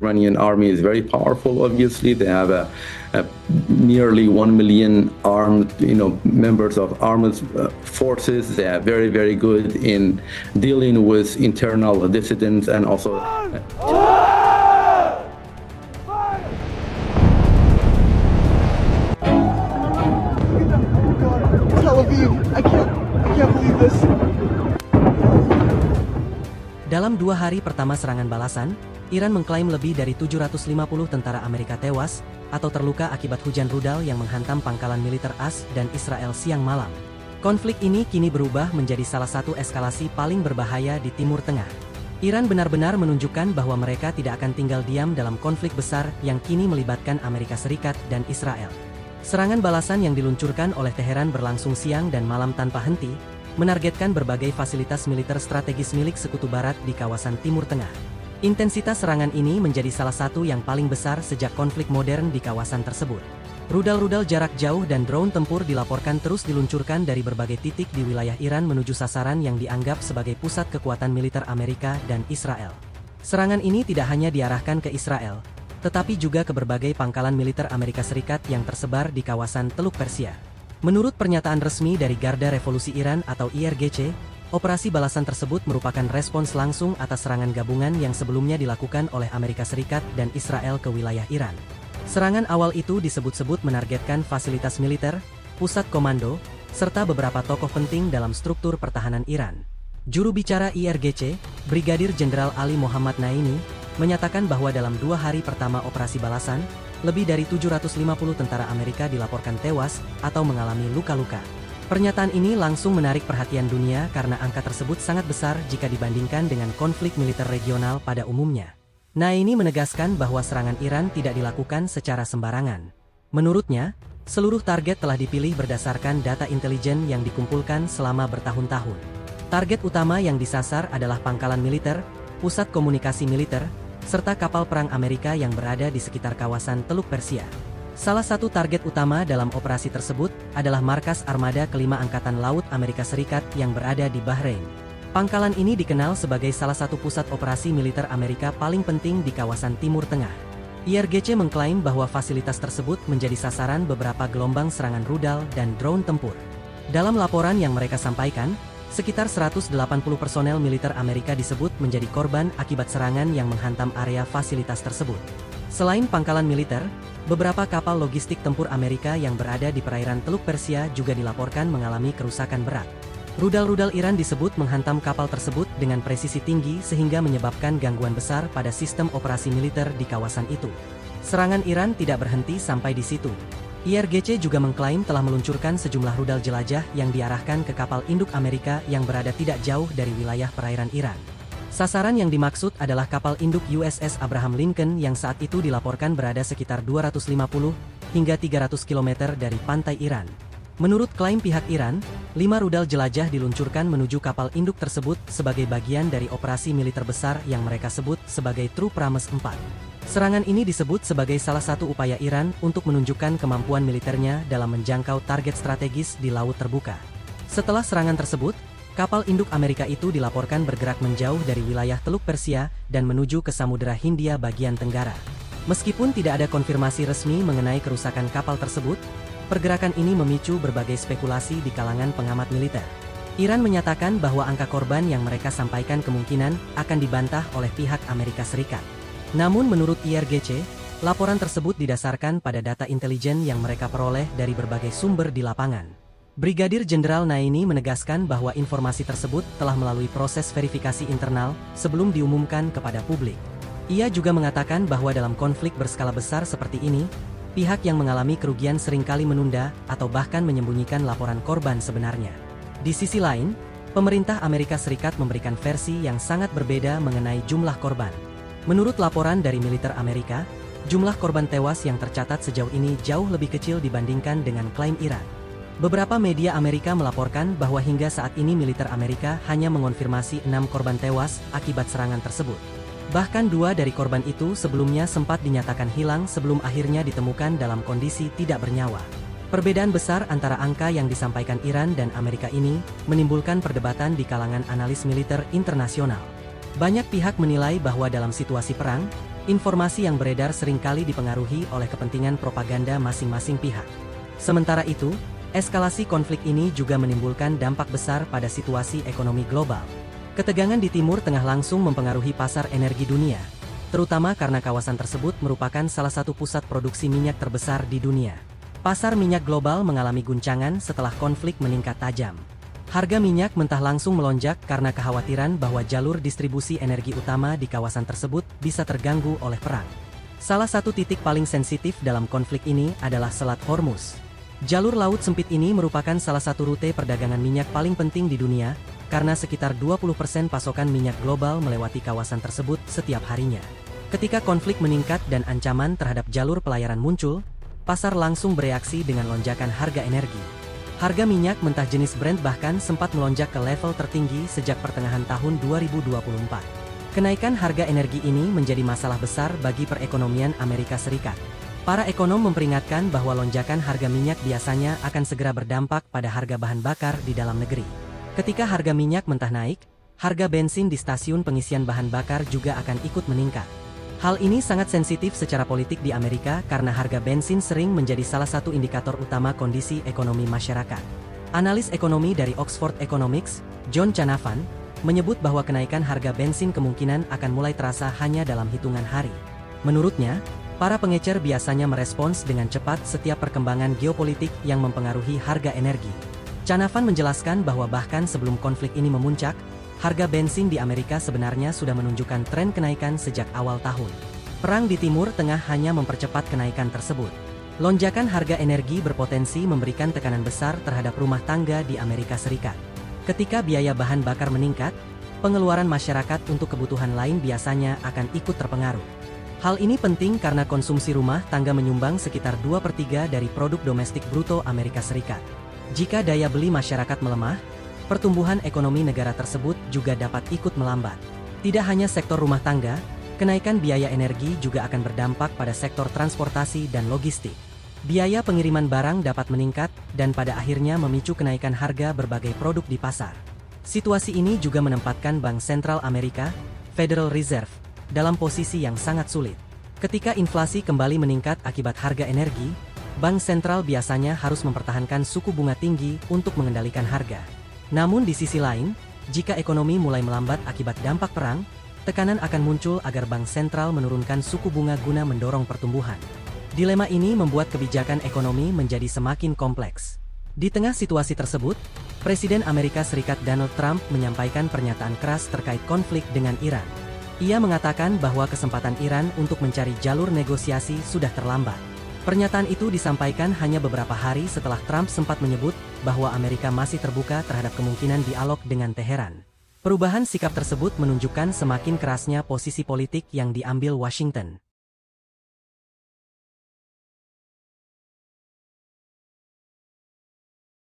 Iranian army is very powerful. Obviously, they have a nearly 1 million armed, members of armed forces. They are very, very good in dealing with internal dissidents and also. Tel Aviv, I can't believe this. Dalam 2 hari pertama serangan balasan, Iran mengklaim lebih dari 750 tentara Amerika tewas atau terluka akibat hujan rudal yang menghantam pangkalan militer AS dan Israel siang malam. Konflik ini kini berubah menjadi salah satu eskalasi paling berbahaya di Timur Tengah. Iran benar-benar menunjukkan bahwa mereka tidak akan tinggal diam dalam konflik besar yang kini melibatkan Amerika Serikat dan Israel. Serangan balasan yang diluncurkan oleh Teheran berlangsung siang dan malam tanpa henti, menargetkan berbagai fasilitas militer strategis milik Sekutu Barat di kawasan Timur Tengah. Intensitas serangan ini menjadi salah satu yang paling besar sejak konflik modern di kawasan tersebut. Rudal-rudal jarak jauh dan drone tempur dilaporkan terus diluncurkan dari berbagai titik di wilayah Iran menuju sasaran yang dianggap sebagai pusat kekuatan militer Amerika dan Israel. Serangan ini tidak hanya diarahkan ke Israel, tetapi juga ke berbagai pangkalan militer Amerika Serikat yang tersebar di kawasan Teluk Persia. Menurut pernyataan resmi dari Garda Revolusi Iran atau IRGC, operasi balasan tersebut merupakan respons langsung atas serangan gabungan yang sebelumnya dilakukan oleh Amerika Serikat dan Israel ke wilayah Iran. Serangan awal itu disebut-sebut menargetkan fasilitas militer, pusat komando, serta beberapa tokoh penting dalam struktur pertahanan Iran. Juru bicara IRGC, Brigadir Jenderal Ali Mohammad Naini, menyatakan bahwa dalam 2 hari pertama operasi balasan, lebih dari 750 tentara Amerika dilaporkan tewas atau mengalami luka-luka. Pernyataan ini langsung menarik perhatian dunia karena angka tersebut sangat besar jika dibandingkan dengan konflik militer regional pada umumnya. Naini menegaskan bahwa serangan Iran tidak dilakukan secara sembarangan. Menurutnya, seluruh target telah dipilih berdasarkan data intelijen yang dikumpulkan selama bertahun-tahun. Target utama yang disasar adalah pangkalan militer, pusat komunikasi militer, serta kapal perang Amerika yang berada di sekitar kawasan Teluk Persia. Salah satu target utama dalam operasi tersebut adalah markas armada kelima Angkatan Laut Amerika Serikat yang berada di Bahrain. Pangkalan ini dikenal sebagai salah satu pusat operasi militer Amerika paling penting di kawasan Timur Tengah. IRGC mengklaim bahwa fasilitas tersebut menjadi sasaran beberapa gelombang serangan rudal dan drone tempur. Dalam laporan yang mereka sampaikan, sekitar 180 personel militer Amerika disebut menjadi korban akibat serangan yang menghantam area fasilitas tersebut. Selain pangkalan militer, beberapa kapal logistik tempur Amerika yang berada di perairan Teluk Persia juga dilaporkan mengalami kerusakan berat. Rudal-rudal Iran disebut menghantam kapal tersebut dengan presisi tinggi sehingga menyebabkan gangguan besar pada sistem operasi militer di kawasan itu. Serangan Iran tidak berhenti sampai di situ. IRGC juga mengklaim telah meluncurkan sejumlah rudal jelajah yang diarahkan ke kapal induk Amerika yang berada tidak jauh dari wilayah perairan Iran. Sasaran yang dimaksud adalah kapal induk USS Abraham Lincoln yang saat itu dilaporkan berada sekitar 250 hingga 300 km dari pantai Iran. Menurut klaim pihak Iran, 5 rudal jelajah diluncurkan menuju kapal induk tersebut sebagai bagian dari operasi militer besar yang mereka sebut sebagai True Promise 4. Serangan ini disebut sebagai salah satu upaya Iran untuk menunjukkan kemampuan militernya dalam menjangkau target strategis di laut terbuka. Setelah serangan tersebut, kapal induk Amerika itu dilaporkan bergerak menjauh dari wilayah Teluk Persia dan menuju ke Samudera Hindia bagian Tenggara. Meskipun tidak ada konfirmasi resmi mengenai kerusakan kapal tersebut, pergerakan ini memicu berbagai spekulasi di kalangan pengamat militer. Iran menyatakan bahwa angka korban yang mereka sampaikan kemungkinan akan dibantah oleh pihak Amerika Serikat. Namun menurut IRGC, laporan tersebut didasarkan pada data intelijen yang mereka peroleh dari berbagai sumber di lapangan. Brigadir Jenderal Naini menegaskan bahwa informasi tersebut telah melalui proses verifikasi internal sebelum diumumkan kepada publik. Ia juga mengatakan bahwa dalam konflik berskala besar seperti ini, pihak yang mengalami kerugian seringkali menunda atau bahkan menyembunyikan laporan korban sebenarnya. Di sisi lain, pemerintah Amerika Serikat memberikan versi yang sangat berbeda mengenai jumlah korban. Menurut laporan dari militer Amerika, jumlah korban tewas yang tercatat sejauh ini jauh lebih kecil dibandingkan dengan klaim Iran. Beberapa media Amerika melaporkan bahwa hingga saat ini militer Amerika hanya mengonfirmasi 6 korban tewas akibat serangan tersebut. Bahkan 2 dari korban itu sebelumnya sempat dinyatakan hilang sebelum akhirnya ditemukan dalam kondisi tidak bernyawa. Perbedaan besar antara angka yang disampaikan Iran dan Amerika ini menimbulkan perdebatan di kalangan analis militer internasional. Banyak pihak menilai bahwa dalam situasi perang, Informasi yang beredar seringkali dipengaruhi oleh kepentingan propaganda masing-masing pihak. Sementara itu, eskalasi konflik ini juga menimbulkan dampak besar pada situasi ekonomi global. Ketegangan di Timur Tengah langsung mempengaruhi pasar energi dunia, terutama karena kawasan tersebut merupakan salah satu pusat produksi minyak terbesar di dunia. Pasar minyak global mengalami guncangan setelah konflik meningkat tajam. Harga minyak mentah langsung melonjak karena kekhawatiran bahwa jalur distribusi energi utama di kawasan tersebut bisa terganggu oleh perang. Salah satu titik paling sensitif dalam konflik ini adalah Selat Hormuz. Jalur laut sempit ini merupakan salah satu rute perdagangan minyak paling penting di dunia, karena sekitar 20% pasokan minyak global melewati kawasan tersebut setiap harinya. Ketika konflik meningkat dan ancaman terhadap jalur pelayaran muncul, pasar langsung bereaksi dengan lonjakan harga energi. Harga minyak mentah jenis Brent bahkan sempat melonjak ke level tertinggi sejak pertengahan tahun 2024. Kenaikan harga energi ini menjadi masalah besar bagi perekonomian Amerika Serikat. Para ekonom memperingatkan bahwa lonjakan harga minyak biasanya akan segera berdampak pada harga bahan bakar di dalam negeri. Ketika harga minyak mentah naik, harga bensin di stasiun pengisian bahan bakar juga akan ikut meningkat. Hal ini sangat sensitif secara politik di Amerika karena harga bensin sering menjadi salah satu indikator utama kondisi ekonomi masyarakat. Analis ekonomi dari Oxford Economics, John Canavan, menyebut bahwa kenaikan harga bensin kemungkinan akan mulai terasa hanya dalam hitungan hari. Menurutnya, para pengecer biasanya merespons dengan cepat setiap perkembangan geopolitik yang mempengaruhi harga energi. Canavan menjelaskan bahwa bahkan sebelum konflik ini memuncak, harga bensin di Amerika sebenarnya sudah menunjukkan tren kenaikan sejak awal tahun. Perang di Timur Tengah hanya mempercepat kenaikan tersebut. Lonjakan harga energi berpotensi memberikan tekanan besar terhadap rumah tangga di Amerika Serikat. Ketika biaya bahan bakar meningkat, pengeluaran masyarakat untuk kebutuhan lain biasanya akan ikut terpengaruh. Hal ini penting karena konsumsi rumah tangga menyumbang sekitar 2/3 dari produk domestik bruto Amerika Serikat. Jika daya beli masyarakat melemah, pertumbuhan ekonomi negara tersebut juga dapat ikut melambat. Tidak hanya sektor rumah tangga, kenaikan biaya energi juga akan berdampak pada sektor transportasi dan logistik. Biaya pengiriman barang dapat meningkat dan pada akhirnya memicu kenaikan harga berbagai produk di pasar. Situasi ini juga menempatkan Bank Sentral Amerika, Federal Reserve, dalam posisi yang sangat sulit. Ketika inflasi kembali meningkat akibat harga energi, Bank Sentral biasanya harus mempertahankan suku bunga tinggi untuk mengendalikan harga. Namun di sisi lain, jika ekonomi mulai melambat akibat dampak perang, tekanan akan muncul agar bank sentral menurunkan suku bunga guna mendorong pertumbuhan. Dilema ini membuat kebijakan ekonomi menjadi semakin kompleks. Di tengah situasi tersebut, Presiden Amerika Serikat Donald Trump menyampaikan pernyataan keras terkait konflik dengan Iran. Ia mengatakan bahwa kesempatan Iran untuk mencari jalur negosiasi sudah terlambat. Pernyataan itu disampaikan hanya beberapa hari setelah Trump sempat menyebut bahwa Amerika masih terbuka terhadap kemungkinan dialog dengan Teheran. Perubahan sikap tersebut menunjukkan semakin kerasnya posisi politik yang diambil Washington.